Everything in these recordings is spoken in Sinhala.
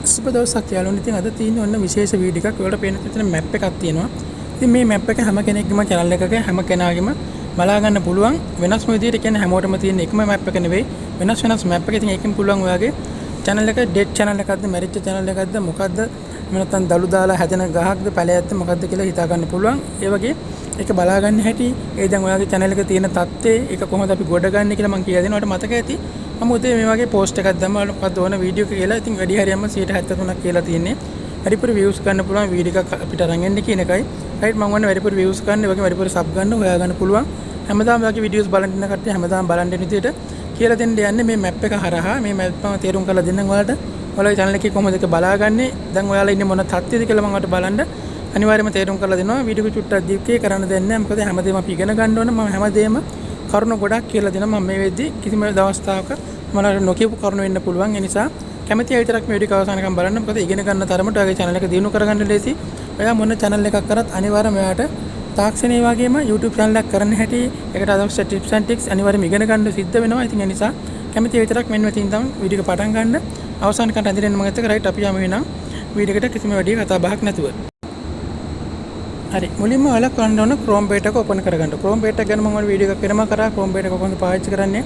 සුබ දවසක් යාළුවනේ. ඉතින් අද තියෙන ඔන්න විශේෂ වීඩියෝ එකක්. ඔයාලට පේන විදිහට මැප් එකක් තියෙනවා. ඉතින් මේ මැප් එක හැම කෙනෙක්ගේම channel එකක හැම කෙනාගේම බලා ගන්න පුළුවන්. වෙනස්ම විදිහට කියන්නේ හැමෝටම තියෙන එකම මැප් එක නෙවෙයි. වෙනස් මැප් එක. ඉතින් ඒකෙන් පුළුවන් ඔයාගේ channel එක ඩෙඩ් channel එකක්ද, මැරිච්ච channel එකක්ද, මොකද්ද? නැත්නම් දලු දාලා හැදෙන ගහක්ද, පැලයක්ද මොකද්ද කියලා හිතා ගන්න පුළුවන්. ඒ වගේ ඒක බලා ගන්න හැටි, ඒ දැන් ඔයාගේ channel එකේ තියෙන තත්ත්වය, ඒක කොහොමද අපි ගොඩ ගන්න කියලා මම කියලා දෙනවා. ඔයාලට මතක ඇති. මම උදේ මේ වගේ post එකක් දැම්මා මොකක්ද ඕන වීඩියෝ එක කියලා. ඉතින් වැඩි හරියම 73ක් කියලා තියෙන්නේ. වැඩිපුර views ගන්න පුළුවන් වීඩියෝ එකක් අපිට අරන් එන්න කියන එකයි. right මම වන්න වැඩිපුර views ගන්න, ඒ වගේ වැඩිපුර sub ගන්න හොයා ගන්න පුළුවන්. හැමදාම වගේ videos බලන් ඉන්න කට්ටිය හැමදාම බලන් ඉන්න විදිහට කියලා දෙන්න යන්නේ මේ map එක හරහා. මේ map එක තේරුම් කරලා දෙන්නම් ඔයාලට. ඔයාලගේ channel එකේ කොහොමද ඒක බලාගන්නේ? දැන් ඔයාලා ඉන්නේ මොන තත්ත්වෙද කියලා මම ඔයාලට බලන්න අනිවාර්යයෙන්ම තේරුම් කරලා දෙනවා. වීඩියෝ එක චුට්ටක් දීප්කේ කරන්න දෙන්නේ නැහැ. මොකද හැමදේම අපි ඉගෙන ගන්න ඕන. මම හැමදේම කරුණු ගොඩක් කියලා දෙනවා. මම මේ වෙද්දි කිසිම දවස්තාවක මම නොකියපු කරුණු වෙන්න පුළුවන්. ඒ නිසා කැමති අය විතරක් මේ වීඩියෝ එක අවසානකම් බලන්න. මොකද ඉගෙන ගන්න තරමට ඔයාගේ channel එක දියුණු කරගන්න ලේසි. ඔයා මොන channel එකක් කරත් අනිවාර්යයෙන්ම ඔයාට තාක්ෂණයේ වගේම YouTube channel එකක් කරන්න හැටි, ඒකට අවශ්‍ය tips and tricks අනිවාර්යයෙන්ම ඉගෙන ගන්න සිද්ධ වෙනවා. ඉතින් ඒ නිසා කැමති අය විතරක් මෙන්න මෙතනින් තමයි වීඩියෝ එක පටන් ගන්න. අවසානකට අඳින්න මම හිතුවා රයිට් අපි යමු වෙනම් වීඩියෝ එකට කිසිම වැඩි කතා බහක් නැතුව. හරි මුලින්ම ඔයාලා කරන්න ඕන Chrome beta එක open කරගන්න. Chrome beta එක ගැන මම වීඩියෝ එකක් වෙනම කරා. Chrome beta එක කොහොමද පාවිච්චි කරන්නේ?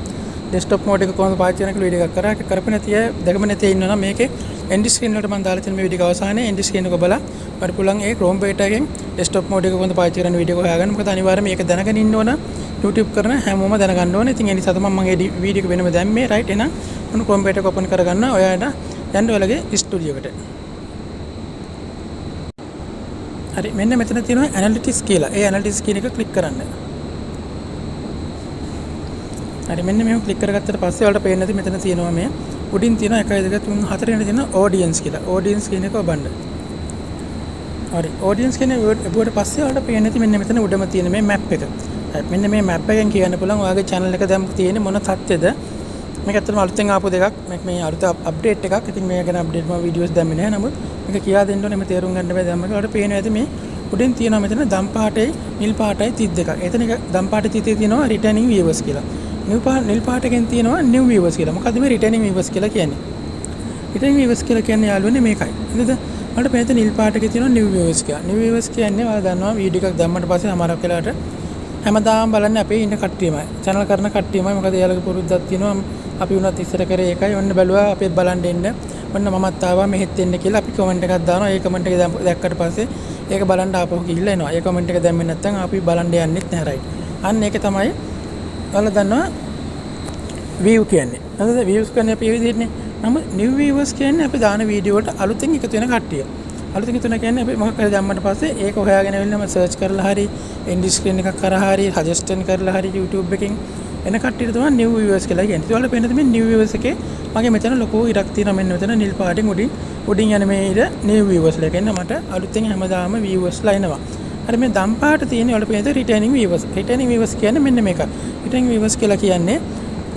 desktop mode එක කොහොමද පාවිච්චි කරන්නේ කියලා වීඩියෝ එකක් කරා. ඒක කරපු නැති අය දැකම නැති ඉන්නවා නම් මේකේ end screen වලට මම දාලා තියෙන මේ වීඩියෝ එක අවසානයේ end screen එක බලලා මට පුළුවන් ඒ Chrome beta එකෙන් desktop mode එක කොහොමද පාවිච්චි කරන්න වීඩියෝ එක හොයාගන්න. මොකද අනිවාර්යයෙන් මේක දැනගෙන ඉන්න ඕන. YouTube කරන හැමෝම දැනගන්න ඕනේ. ඉතින් ඒ නිසා තමයි මම මේ වීඩියෝ එක වෙනම දැම්මේ. right එහෙනම් මොන Chrome beta එක open කරගන්න ඔයාලා යන්න ඔයාලගේ ස්ටුඩියෝ එකට. හරි මෙන්න මෙතන තියෙනවා analytics කියලා. ඒ analytics කියන එක ක්ලික් කරන්න. හරි මෙන්න මේක ක්ලික් කරගත්තට පස්සේ ඔයාලට පේන්නේ නැති මෙතන තියෙනවා මේ උඩින් තියෙනවා 1 2 3 4 වෙනි තියෙන audience කියලා. audience කියන එක ඔබන්න. හරි audience කියන ඔබට පස්සේ ඔයාලට පේන්නේ නැති මෙන්න මෙතන උඩම තියෙන මේ map එක. හරි මෙන්න මේ map එකෙන් කියන්න පුළුවන් ඔයාගේ channel එක දැන් තියෙන්නේ මොන තත්ත්වෙද. මේක ඇත්තටම අලුතෙන් ආපු දෙකක්. මේ අලුත අප්ඩේට් එකක්. ඉතින් මේක ගැන අප්ඩේට් මම වීඩියෝස් දැම්මේ නැහැ. නමුත් මේක කියා දෙන්න ඕනේ. මේ තේරුම් ගන්න බෑ දැම්මම. ඔයාලට පේනවා ඇති මේ උඩින් තියෙනවා මෙතන දම් පාටයි නිල් පාටයි 32ක්. එතන දම් පාටයි 32 තියෙනවා returning viewers කියලා. නිල් පාටකින් තියෙනවා new viewers කියලා. මොකද්ද මේ returning viewers කියලා කියන්නේ? returning viewers කියලා කියන්නේ යාළුවනේ මේකයි. හරිද? ඔයාලට පේන නිල් පාටකේ තියෙනවා new viewers කියලා. new viewers කියන්නේ ඔයාලා දන්නවා වීඩියෝ එකක් දැම්මට පස්සේ සමහරක් වෙලාවට හැමදාම බලන්නේ අපේ ඉන්න කට්ටියමයි. channel කරන කට්ටියමයි. මොකද එයාලගේ පුරුද්දක් තියෙනවා. අපි උනත් ඉස්සර කරේ ඒකයි. ඔන්න බැලුවා අපේ බලන් දෙන්න. ඔන්න මමත් ආවා මෙහෙත් එන්න කියලා අපි කමෙන්ට් එකක් දානවා. ඒ කමෙන්ට් එක දැක්කට පස්සේ ඒක බලන්න ආපහු ගිහිල්ලා එනවා. ඒ කමෙන්ට් එක දැම්මේ නැත්නම් අපි බලන්න යන්නෙත් නැහැ රයිට්. අන්න ඒක තමයි ඔයාලා දන්නවා view කියන්නේ. නේද? views කියන්නේ අපි ඒ විදිහටනේ. නමුත් new viewers කියන්නේ අපි දාන වීඩියෝ වලට අලුතෙන් එකතු වෙන කට්ටිය. අලුතෙන් එකතු වෙන කියන්නේ අපි මොකක් හරි දැම්මට පස්සේ ඒක හොයාගෙන එන්න සර්ච් කරලා හරි end screen එකක් කරා හරි suggestion කරලා හරි YouTube එකෙන් එන කට්ටියට තමයි new viewers කියලා කියන්නේ. ඒවල පේනද මේ new viewers එකේ මගේ මෙතන ලොකු ඉරක් තියෙනවා මෙන්න මෙතන නිල් පාටින් උඩින් යන මේ ඉර new viewers ලා කියන්නේ මට අලුතෙන් හැමදාම viewers ලා එනවා. හරි මේ දම් පාට තියෙන වල පේනද returning viewers. returning viewers කියන්නේ මෙන්න මේක. returning viewers කියලා කියන්නේ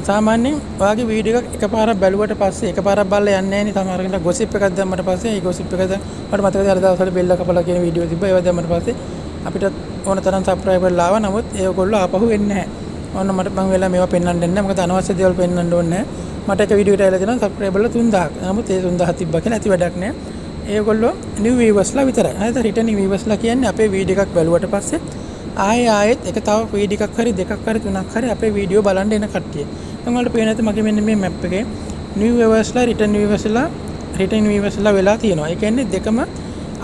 සාමාන්‍යයෙන් ඔයාගේ වීඩියෝ එකක් එකපාරක් බැලුවට පස්සේ එකපාරක් බලලා යන්නේ නැහැ නේ. සමහරවිට gossip එකක් දැම්මට පස්සේ ඒ gossip එකද මට මතකද අර දවස්වල බෙල්ල කපලා කියන වීඩියෝ තිබ්බා. ඒවා දැම්මට පස්සේ අපිට ඕන තරම් subscriber ආවා. නමුත් ඒගොල්ලෝ ආපහු එන්නේ නැහැ. ඔන්න මට මම වෙලා මේවා පෙන්වන්න දෙන්නේ නැහැ. මොකද අනවශ්‍ය දේවල් පෙන්වන්න ඕනේ නැහැ. මට එක වීඩියෝ එකට ඇවිල්ලා දෙනවා subscriberලා 3000ක්. නමුත් ඒ 3000 තිබ්බා කියලා ඇති වැඩක් නැහැ. ඒගොල්ලෝ new viewers ලා විතරයි. හරිද? returning viewers ලා කියන්නේ අපේ වීඩියෝ එකක් බැලුවට පස්සේ ආයෙත් එක තව වීඩියෝ එකක් හරි දෙකක් හරි තුනක් හරි අපේ වීඩියෝ බලන්න එන කට්ටිය. දැන් ඔයාලට පේන නැති මගේ මෙන්න මේ map එකේ new viewers ලා returning viewers ලා වෙලා තියෙනවා. ඒ කියන්නේ දෙකම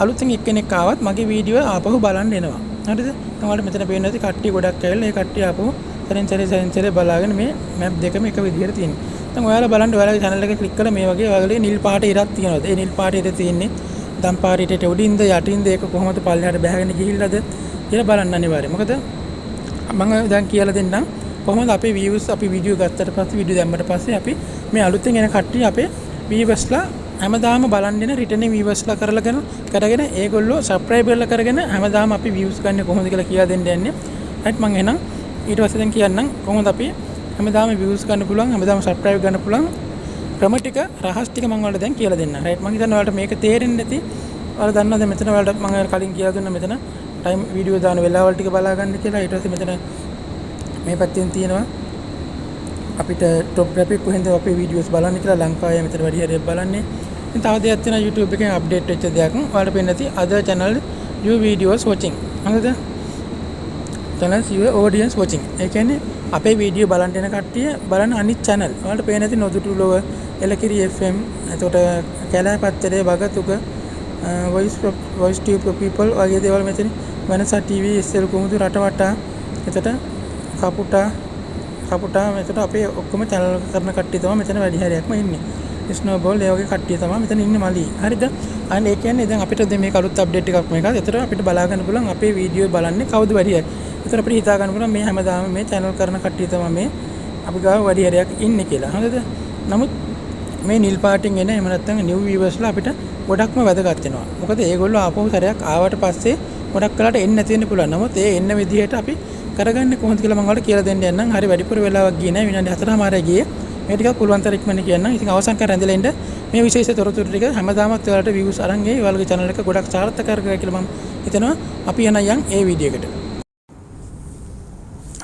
අලුතෙන් එක්කෙනෙක් ආවත් මගේ වීඩියෝ ආපහු බලන්න එනවා. හරිද? දැන් ඔයාලට මෙතන පේන නැති කට්ටිය ගොඩක් ඇවිල්ලා ඒ කට්ටිය ආපහු සරෙන් බලාගෙන මේ map දෙකම එක විදිහට තියෙනවා. දැන් ඔයාලා බලන්න ඔයාලගේ channel එක ක්ලික් කරලා මේ වගේ ඔයාලගේ නිල් පාට ඉරක් තියෙනවද? ඒ නිල් පාට ඉර තියෙන්නේ දම් පාටිට උඩින්ද යටින්ද ඒක කොහොමද පල්ලෙහාට බහගෙන ගිහිල්ලාද කියලා බලන්න අනිවාර්යයෙන්. මොකද මම දැන් කියලා දෙන්නම් කොහොමද අපේ views අපි වීඩියෝ ගත්තට පස්සේ වීඩියෝ දැම්මට පස්සේ අපි මේ අලුතෙන් එන කට්ටිය අපේ viewers-ලා හැමදාම බලන් දෙන returning viewers-ලා කරගෙන ඒගොල්ලෝ subscriber-ලා කරගෙන හැමදාම අපි views ගන්න කොහොමද කියලා කියලා දෙන්න යන්නේ. right මම එහෙනම් ඊට පස්සේ දැන් කියන්නම් කොහොමද අපි හැමදාම views ගන්න පුළුවන් හැමදාම subscribe ගන්න පුළුවන් ක්‍රම ටික රහස් ටික මම ඔයාලට දැන් කියලා දෙන්නම්. right මම හිතන්නේ ඔයාලට මේක තේරෙන්නේ නැති ඔයාලා දන්නවද මෙතන ඔයාලට මම කලින් කියලා දුන්නා මෙතන time වීඩියෝ දාන වෙලාවල් ටික බලා ගන්න කියලා. ඊට පස්සේ මෙතන මේ පැත්තෙන් තියෙනවා අපිට top graphic කොහෙන්ද අපේ videos බලන්න කියලා ලංකාවේ මෙතන වැඩි හරියක් බලන්නේ. ඉතින් තව දෙයක් තියෙනවා YouTube එකේ අප්ඩේට් වෙච්ච දෙයක්. ඔයාලට පේන්නේ නැති other channel you videos watching. හරිද? channels your audience watching. ඒ කියන්නේ අපේ වීඩියෝ බලන්න එන කට්ටිය බලන අනිත් channel. ඔයාලට පේන්නේ නැති නොදුටුලොව එලකිරි FM එතකොට කැලෑපත්තරේ වගතුක voice tube people වගේ දේවල් මෙතන වෙනස TV ඉස්සෙල් කොමුදු රටවටා එතකොට කපුටා මෙතන අපේ ඔක්කොම channel කරන කට්ටිය තමයි මෙතන වැඩි හරියක්ම ඉන්නේ. ස්නෝබෝල් ඒ වගේ කට්ටිය තමයි මෙතන ඉන්නේ මලී. හරිද? අන්න ඒ කියන්නේ දැන් අපිට දැන් මේක අලුත් අප්ඩේට් එකක් මේක. ඒතර අපිට බලා ගන්න පුළුවන් අපේ වීඩියෝ බලන්නේ කවුද වැඩි හරිය. ඒතර අපිට හිතා ගන්න පුළුවන් මේ හැමදාම මේ channel කරන කට්ටිය තමයි මේ අපි ගාව වැඩි හරියක් ඉන්නේ කියලා. හරිද? නමුත් මේ නිල් පාටින් එන එහෙම නැත්නම් new viewers-ලා අපිට ගොඩක්ම වැදගත් වෙනවා. මොකද ඒගොල්ලෝ ආපහු සැරයක් ආවට පස්සේ ගොඩක් කලකට එන්න නැති වෙන්න පුළුවන්. නමුත් ඒ එන්න විදිහට අපි කරගන්නේ කොහොමද කියලා මම ඔයාලට කියලා දෙන්න යන්නම්. හරි වැඩිපුර වෙලාවක් ගියේ නැහැ. විනාඩි 4මාරයි ගියේ. මේ ටිකක් පුළුවන් තරම් ඉක්මනට කියන්නම්. ඉතින් අවසන් කර ඇඳලා ඉන්න මේ විශේෂ තොරතුරු ටික හැමදාමත් ඔයාලට views අරන් ගියේ. ඔයාලගේ channel එක ගොඩක් සාර්ථක කරගන්න කියලා මම හිතනවා. අපි යන ඒ වීඩියෝ එකට.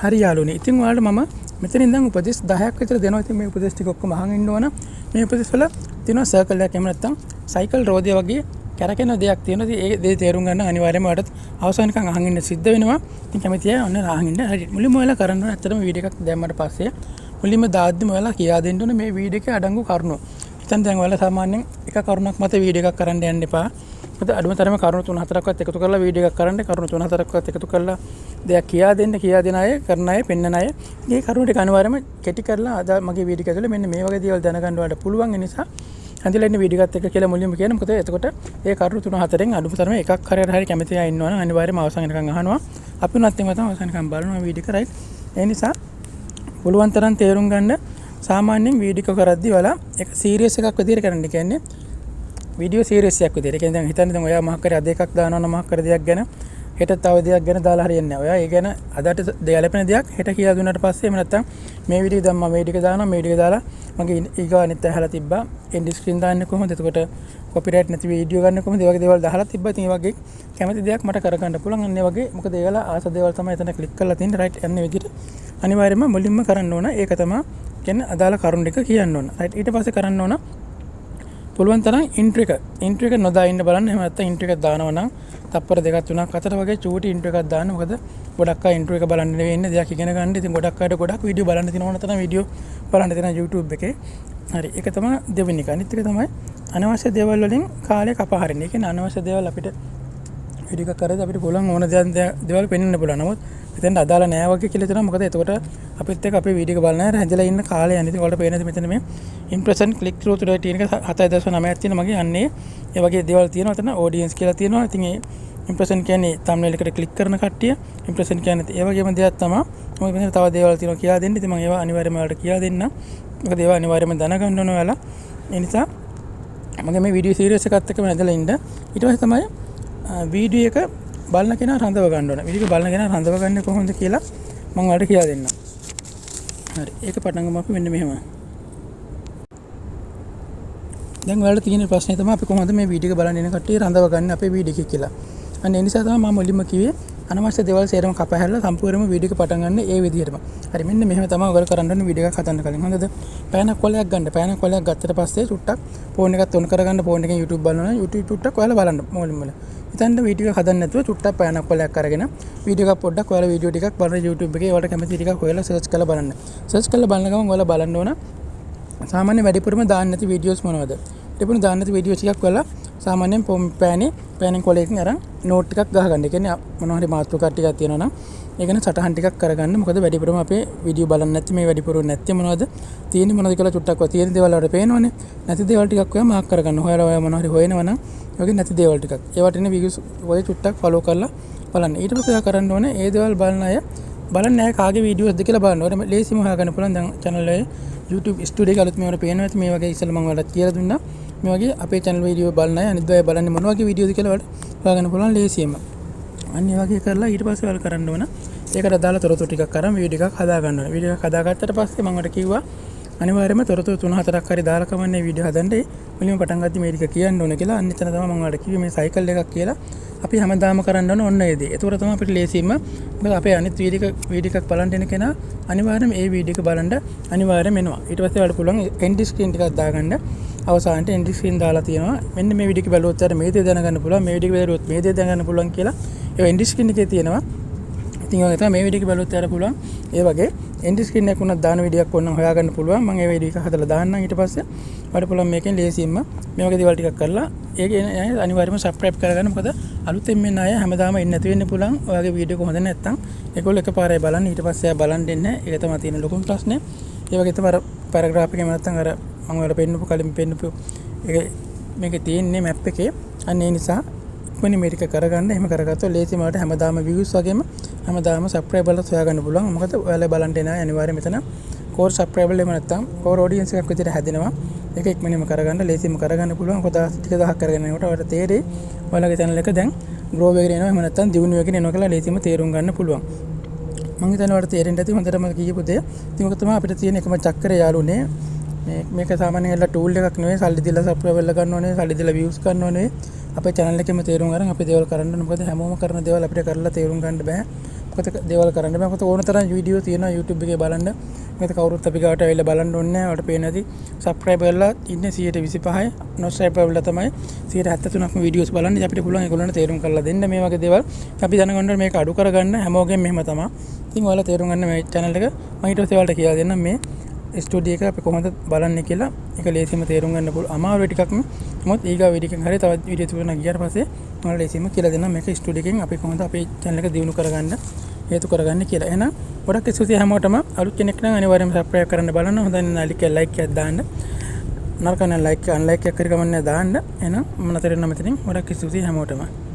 හරි යාළුවනේ. ඉතින් ඔයාලට මම මෙතන ඉඳන් උපදෙස් 10ක් විතර දෙනවා. ඉතින් මේ උපදෙස් ටික ඔක්කොම අහන් ඉන්න ඕන. මේ උපදෙස් වල තියෙනවා සර්කල් එකක් එහෙම නැත්නම් සයිකල් රෝදය වගේ කැරකෙන දෙයක් තියෙනවා. ඉතින් ඒ දේ තේරුම් ගන්න අනිවාර්යයෙන්ම ඔයාලට අවසන් නිකන් අහන් ඉන්න සිද්ධ වෙනවා. ඉතින් කැමති අය ඔන්න අහන් ඉන්න. හරි. මුලින්ම ඔයාලා කරන්න ඕන ඇත්තටම වීඩියෝ එකක් දැම්මට පස්සේ මුලින්ම දාද්දිම ඔයාලා කියා දෙන්න ඕනේ මේ වීඩියෝ එකේ අඩංගු කරුණු. ඉතින් දැන් ඔයාලා සාමාන්‍යයෙන් එක කරුණක් මත වීඩියෝ එකක් කරන්න යන්න එපා. මොකද අඩුම තරමේ කරුණු 3-4ක්වත් එකතු කරලා වීඩියෝ එකක් කරන්න කරුණු 3-4ක්වත් එකතු කරලා දෙයක් කියා දෙන අය කරන අය පෙන්නන අය මේ කරුණු ටික අනිවාර්යයෙන්ම කෙටි කරලා අද මගේ වීඩියෝ එක ඇතුලේ මෙන්න මේ වගේ දේවල් දැනගන්න ඔයාලට පුළුවන්. ඒ නිසා හන්දිලා ඉන්න වීඩියෝ එකත් එක්ක කියලා මුලින්ම කියන මොකද එතකොට ඒ කරුණු 3-4න් අඩුම තරමේ එකක් හරි කැමති අය ඉන්නවනම් අනිවාර්යයෙන්ම අවසන් වෙනකන් අහනවා. අපි උනත් එimhe තමයි අවසන් වෙනකන් බලනවා වීඩියෝ එක රයිට්. ඒ නිසා පුළුවන් තරම් තේරුම් ගන්න සාමාන්‍යයෙන් වීඩියෝ කරද්දී වල එක සීරියස් එකක් විදිහට කරන්න. කියන්නේ වීඩියෝ සීරියස් එකක් විදිහට. ඒ කියන්නේ දැන් හිතන්න දැන් ඔයා මොකක් කරේ අද එකක් දානවා නම් මොකක් කරේ දෙයක් ගැන හෙට තව දෙයක් ගැන දාලා හරියන්නේ නැහැ. ඔයා ඒ ගැන අදට දෙයලපෙන දෙයක් හෙට කියලා දුන්නාට පස්සේ එහෙම නැත්නම් මේ වීඩියෝ දැම්මා මේ ටික දානවා මේ ටික දාලා මගේ ඊගානෙත් ඇහලා තිබ්බා එන්ඩ් ස්ක්‍රීන් දාන්නේ කොහොමද? එතකොට කොපිරයිට් නැති වීඩියෝ ගන්න කොහොමද? ඒ වගේ දේවල් දාලා තිබ්බා. ඉතින් ඒ වගේ කැමති දෙයක් මට කරගන්න පුළුවන්. අන්න ඒ වගේ මොකද ඒගොල්ලෝ ආස දේවල් තමයි එතන ක්ලික් කරලා තියෙන්නේ රයිට්. යන්නේ විදිහට අනිවාර්යයෙන්ම මුලින්ම කරන්න ඕන ඒක තමයි කියන්නේ අදාළ කරුණු ටික කියන්න ඕන. රයිට්. ඊට පස්සේ කරන්න ඕන පුළුවන් තරම් ඉන්ට්‍රෝ එක නොදා ඉන්න බලන්න. එහෙම නැත්නම් ඉන්ට්‍රෝ එකක් දානවා නම් තප්පර 2-3-4 වගේ චූටි ඉන්ට්‍රෝ එකක් දාන්න. මොකද ගොඩක් අය ඉන්ට්‍රෝ එක බලන්න නෙවෙයි ඉන්නේ දෙයක් ඉගෙන ගන්න. ඉතින් ගොඩක් අයට ගොඩක් වීඩියෝ බලන්න තියෙනවා නැත්නම් වීඩියෝ බලන්න තියෙනවා YouTube එකේ. හරි. ඒක තමයි දෙවෙනි එක. අනිත් එක තමයි අනවශ්‍ය දේවල් වලින් කාලය කපා හරින්න. ඒ කියන්නේ අනවශ්‍ය දේවල් අපිට වීඩියෝ එකක් කරද්දී අපිට පුළුවන් ඕන දේවල් පෙන්වන්න පුළුවන්. නමුත් මෙතෙන්ට අදාළ නෑ වගේ කියලා හිතනවා. මොකද එතකොට අපිත් එක්ක අපේ වීඩියෝ එක බලන අය හැඳලා ඉන්න කාලය යන්නේ. ඉතින් ඔයාලට පේනද මෙතන මේ impression click through to rate එක 7.9ක් තියෙන මගේ යන්නේ. ඒ වගේ දේවල් තියෙනවා. එතන audience කියලා තියෙනවා. ඉතින් ඒ impression කියන්නේ thumbnail එකට click කරන කට්ටිය. impression කියන්නේ ඒ වගේම දෙයක් තමයි. මොකද මෙතන තව දේවල් තියෙනවා කියලා දෙන්න. ඉතින් මම ඒවා අනිවාර්යයෙන්ම ඔයාලට කියලා දෙන්න. මොකද ඒවා අනිවාර්යයෙන්ම දැනගන්න ඕන ඔයාලා. ඒ නිසා මගේ මේ වීඩියෝ සීරීස් එකත් එක්කම ඇදලා ඉන්න. ඊට පස්සේ තමයි වීඩියෝ එක බලන කෙනා රඳව ගන්න ඕන. වීඩියෝ එක බලන කෙනා රඳව ගන්නේ කොහොමද කියලා මම ඔයාලට කියලා දෙන්නම්. හරි. ඒක පටන් ගමු අපි මෙන්න මෙහෙම. දැන් ඔයාලට තියෙන ප්‍රශ්නේ තමයි අපි කොහොමද මේ වීඩියෝ එක බලන්න ඉන්න කට්ටිය රඳව ගන්න අපේ වීඩියෝ එක කියලා. අන්න ඒ නිසා තමයි මම මුලින්ම කිව්වේ අනවශ්‍ය දේවල් සේරම කපහැරලා සම්පූර්ණයෙන්ම වීඩියෝ එක පටන් ගන්න ඒ විදිහටම. හරි. මෙන්න මෙහෙම තමයි ඔයාලා කරන්න ඕනේ වීඩියෝ එකක් හදන්න කලින්. හොඳද? පෑනක් කොලයක් ගන්න. පෑනක් කොලයක් ගත්තට පස්සේ චුට්ටක් ෆෝන් එකත් ඔන් කරගන්න. ෆෝන් එකෙන් YouTube බලනවා. YouTube චුට්ටක් ඔයාලා බලන්න මුලින්ම. ඉතින් වීඩියෝ එක හදන්න නැතුව චුට්ටක් පෑනක් කොලයක් අරගෙන වීඩියෝ එකක් පොඩ්ඩක් ඔයාලා වීඩියෝ ටිකක් බලන YouTube එකේ ඔයාලට කැමති ටිකක් හොයලා සර්ච් කරලා බලන්න. සර්ච් කරලා බලන ගමන් ඔයාලා බලන්න ඕන සාමාන්‍ය වැඩිපුරම දාන්න නැති වීඩියෝස් මොනවද? ටිපුණ දාන්න නැති වීඩියෝ ටිකක් ඔයාලා සාමාන්‍යයෙන් පෑනෙන් කොලයකින් අරන් නෝට් ටිකක් ගහගන්න. ඒ කියන්නේ මොනවා හරි මාතෘකා ටිකක් තියෙනවා නම් ඒ ගැන සටහන් ටිකක් කරගන්න. මොකද වැඩිපුරම අපේ වීඩියෝ බලන්න නැති මේ වැඩිපුර නැත්තේ මොනවද? තියෙන්නේ මොනවද කියලා චුට්ටක් තියෙන දේවල් වලට පේනවනේ. නැති දේවල් ටිකක් ඔයා මාක් කරගන්න. ඔයාලා මොනවා හරි හොයනවා නම් ඔයගේ නැති දේවල් ටිකක්. ඒවට ඉන්නේ වීඩියෝස් ඔය චුට්ටක් ෆලෝ කරලා බලන්න. ඊට පස්සේ ඔයා කරන්න ඕනේ ඒ දේවල් බලන අය බලන්නේ නැහැ කාගේ වීඩියෝස්ද කියලා බලන්න. ඔයාලා ලේසිම හොයාගන්න පුළුවන්. දැන් channel එකේ YouTube studio එක අලුත් මේවට පේනවා. මේ වගේ ඉස්සෙල්ලා මම ඔයාලට කියලා දුන්නා. මේ වගේ අපේ channel වීඩියෝ බලන අය අනිත් අය බලන්නේ මොන වගේ වීඩියෝද කියලා ඔයාලට හොයාගන්න පුළුවන් ලේසියෙන්ම. අන්න ඒ වගේ කරලා ඊට පස්සේ ඔයාලා කරන්න ඕන ඒකට අදාළ තොරතුරු ටිකක් අරන් වීඩියෝ එකක් හදා ගන්න ඕනේ. වීඩියෝ එකක් හදාගත්තට පස්සේ මම ඔයාලට කිව්වා අනිවාර්යයෙන්ම තොරතුරු 3-4ක් හරි දාලා කමන්නේ වීඩියෝ හදන්න. මුලින්ම පටන් ගත්තී මේ ටික කියන්න ඕනේ කියලා. අන්න එතන තමයි මම ඔයාලට කිව්වේ මේ සයිකල් එකක් කියලා. අපි හැමදාම කරන්න ඕන ඔන්න ඒ දේ. ඒතකොට තමයි අපිට ලේසියෙන්ම මොකද අපේ අනිත් වීඩියෝ එකක් බලන්න එන කෙනා අනිවාර්යයෙන්ම ඒ වීඩියෝ එක බලන්න අනිවාර්යයෙන්ම එනවා. ඊට පස්සේ ඔයාලට පුළුවන් end screen ටිකක් දාගන්න. අවසානට end screen දාලා තියෙනවා. මෙන්න මේ වීඩියෝ එක බලුවොත් අර මේ දේ දැනගන්න පුළුවන්. මේ වීඩියෝ එක බලුවොත් මේ දේ දැනගන්න පුළුවන් කියලා ඒ end screen එකේ තියෙනවා. ඉතින් ඔය තමයි මේ වීඩියෝ එක බලුවොත් යාර පුළුවන්. ඒ වගේ end screen එකක් උනත් දාන වීඩියෝ එකක් ඕනනම් හොයාගන්න පුළුවන්. මම ඒ වීඩියෝ එක හදලා දාන්නම්. ඊට පස්සේ ඔයාලට පුළුවන් මේකෙන් ලේසියෙන්ම මේ වගේ දේවල් ටිකක් කරලා ඒක අනිවාර්යයෙන්ම subscribe කරගන්න. මොකද අලුතෙන් මෙන්න අය හැමදාම ඉන්න නැති වෙන්න පුළුවන්. ඔයාගේ වීඩියෝ එක හොඳ නැත්නම් ඒගොල්ලෝ එකපාරයි බලන්න. ඊට පස්සේ ආ බලන් දෙන්නේ නැහැ. ඒක තමයි තියෙන ලොකුම ප්‍රශ්නේ. ඒ වගේ තමයි පැරග්‍රාෆ් එකේ නැත්නම් අර මම ඔයාලට පෙන්නපු කලින් පෙන්නපු ඒක මේකේ තියෙන්නේ map එකේ. අන්න ඒ නිසා කොහොමද මේක කරගන්න. එහෙම කරගත්තොත් ලේසියෙන්ම ඔයාලට හැමදාම views වගේම හැමදාම subscriberලා හොයාගන්න පුළුවන්. මොකද ඔයාලා බලන්න එන අනිවාර්යයෙන් මෙතන core subscriber එහෙම නැත්නම් core audience එකක් විදිහට හැදෙනවා. ඒක ඉක්මනින්ම කරගන්න ලේසියෙන්ම කරගන්න පුළුවන්. මොකද ටික දහක් කරගෙන යනකොට ඔයාලට තේරෙයි ඔයාලගේ channel එක දැන් grow වෙගෙන යනවා. එහෙම නැත්නම් දියුණු වෙගෙන යනවා කියලා ලේසියෙන්ම තේරුම් ගන්න පුළුවන්. මම හිතනවා ඔයාලට තේරෙන්න ඇති හොඳටම කියපු දේ. ඉතින් ඔක තමයි අපිට තියෙන එකම චක්‍රය යාළුනේ. මේක සාමාන්‍යයෙන් tool එකක් නෙවෙයි. සල්ලි දීලා subscriber ගන්න ඕනේ. සල්ලි දීලා views ගන්න ඕනේ. අපේ channel එකෙම තේරුම් ගන්න අපේ දේවල් කරන්න ඕනේ. මොකද හැමෝම කරන දේවල් අපිට කරලා තේරුම් ගන්න බෑ. මොකද දේවල් කරන්න බෑ. මොකද ඕන තරම් වීඩියෝ තියෙනවා YouTube එකේ බලන්න. මේක කවුරුත් අපි ගාවට ඇවිල්ලා බලන්න ඕනේ නැහැ. ඔයාලට පේන්නේ නැති subscriberලා ඉන්නේ 125යි. non-subscriberලා තමයි 173ක්ම වීඩියෝස් බලන්නේ. අපිට පුළුවන් ඒගොල්ලන්ට තේරුම් කරලා දෙන්න මේ වගේ දේවල්. අපි දැනගන්න මේක අඩු කරගන්න හැමෝගෙම මෙහෙම තමයි. ඉතින් ඔයාලා තේරුම් ගන්න මේ channel එක මම ඊට පස්සේ ඔයාලට කියලා දෙන්නම් මේ ස්ටුඩියෝ එක අපි කොහොමද බලන්නේ කියලා. ඒක ලේසියෙන්ම තේරුම් ගන්න පුළුවන්. අමාරු ටිකක් නමුත් ඊගා වීඩියෝ එකෙන් හරිය තවත් වීඩියෝ තුනක් ගියාට පස්සේ මම ලේසියෙන්ම කියලා දෙන්නම් මේක ස්ටුඩියෝ එකෙන් අපි කොහොමද අපේ channel එක දියුණු කරගන්න හේතු කරගන්න කියලා. එහෙනම් ගොඩක් ස්තුතියි හැමෝටම. අලුත් කෙනෙක් නම් අනිවාර්යයෙන්ම subscribe කරන්න බලන්න. හොඳයි නම් like එකක් දාන්න. නරක නම් unlike එකක් කරගමන්නේ දාන්න. එහෙනම් මම නතර වෙනවා මෙතනින්. ගොඩක් ස්තුතියි හැමෝටම.